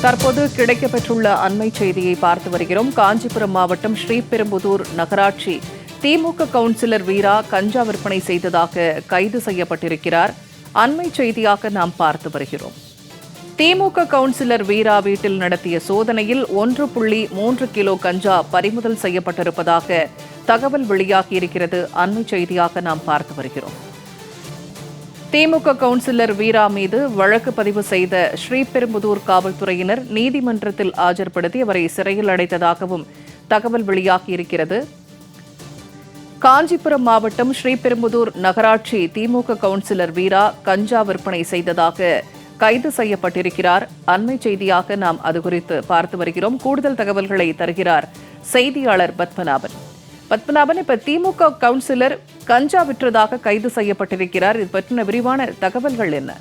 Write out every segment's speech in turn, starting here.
தற்போது கிடைக்கப்பெற்றுள்ள அண்மை செய்தியை பார்த்து வருகிறோம். காஞ்சிபுரம் மாவட்டம் ஸ்ரீபெரும்புதூர் நகராட்சி திமுக கவுன்சிலர் வீரா கஞ்சா விற்பனை செய்ததாக கைது செய்யப்பட்டிருக்கிறார். அண்மை செய்தியாக நாம் பார்த்து வருகிறோம். திமுக கவுன்சிலர் வீரா வீட்டில் நடத்திய சோதனையில் 1.3 கிலோ கஞ்சா பறிமுதல் செய்யப்பட்டிருப்பதாக தகவல் வெளியாகியிருக்கிறது. அண்மை செய்தியாக நாம் பார்த்து வருகிறோம். திமுக கவுன்சிலர் வீரா மீது வழக்கு பதிவு செய்த ஸ்ரீபெரும்புதூர் காவல்துறையினர் நீதிமன்றத்தில் ஆஜர்படுத்தி அவரை சிறையில் அடைத்ததாகவும் தகவல் வெளியாகியிருக்கிறது. காஞ்சிபுரம் மாவட்டம் ஸ்ரீபெரும்புதூர் நகராட்சி திமுக கவுன்சிலர் வீரா கஞ்சா விற்பனை செய்ததாக கைது செய்யப்பட்டிருக்கிறார். அண்மை செய்தியாக நாம் அது குறித்து பார்த்து வருகிறோம். கூடுதல் தகவல்களை தருகிறார் செய்தியாளர் பத்மநாபன். இப்ப திமுக கவுன்சிலர் கஞ்சா விற்றதாக கைது செய்யப்பட்டிருக்கிறார். இது பற்றின விரிவான தகவல்கள் என்ன?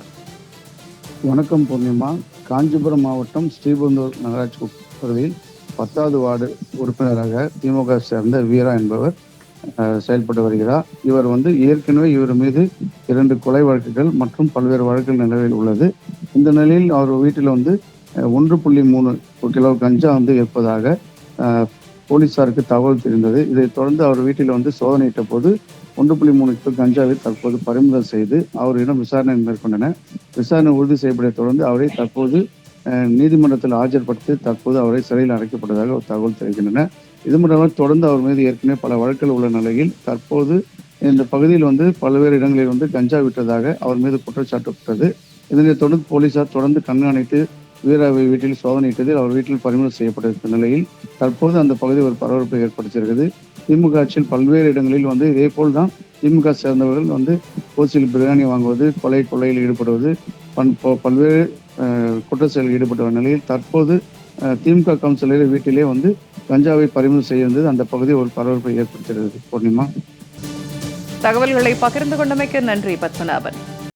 வணக்கம் பூர்ணிமா. காஞ்சிபுரம் மாவட்டம் ஸ்ரீபெரும்புதூர் நகராட்சி பகுதியில் 10வது வார்டு உறுப்பினராக திமுக சேர்ந்த வீரா என்பவர் செயல்பட்டு வருகிறார். இவர் ஏற்கனவே இவர் மீது 2 கொலை வழக்குகள் மற்றும் பல்வேறு வழக்குகள் நிலவில் உள்ளது. இந்த நிலையில் அவர் வீட்டில் 1.3 கிலோ கஞ்சா இருப்பதாக போலீசாருக்கு தகவல் தெரிந்தது. இதைத் தொடர்ந்து அவர் வீட்டில் சோதனையிட்ட போது 1.3 கிலோ கஞ்சாவை தற்போது பறிமுதல் செய்து அவரிடம் விசாரணை மேற்கொண்டனர். விசாரணை உறுதி செய்யப்பட்ட தொடர்ந்து அவரை தற்போது நீதிமன்றத்தில் ஆஜர்படுத்தி தற்போது அவரை சிறையில் அடைக்கப்பட்டதாக ஒரு தகவல் தெரிவிக்கின்றனர். இது மட்டும் தொடர்ந்து அவர் மீது ஏற்கனவே பல வழக்குகள் உள்ள நிலையில் தற்போது இந்த பகுதியில் பல்வேறு இடங்களில் கஞ்சா விட்டதாக அவர் மீது குற்றச்சாட்டப்பட்டது. இதனை தொடர்ந்து போலீசார் தொடர்ந்து கண்காணித்து வீராவை வீட்டில் சோதனையிட்டதில் அவர் வீட்டில் பறிமுதல் செய்யப்பட்டிருந்த நிலையில் தற்போது அந்த பகுதி ஒரு பரபரப்பை ஏற்படுத்தியிருக்கிறது. திமுக ஆட்சியில் பல்வேறு இடங்களில் இதே போல் தான் திமுக சேர்ந்தவர்கள் கோச்சியில் பிரியாணி வாங்குவது, கொள்ளையில் ஈடுபடுவது, பல்வேறு குற்ற செயலில் ஈடுபட்ட நிலையில் தற்போது திமுக கவுன்சிலர் வீட்டிலே கஞ்சாவை பறிமுதல் செய்ய அந்த பகுதி ஒரு பரபரப்பை ஏற்படுத்தியிருக்கிறது. பூர்ணிமா, தகவல்களை பகிர்ந்து கொண்டமைக்கு நன்றி பத்மநாபன்.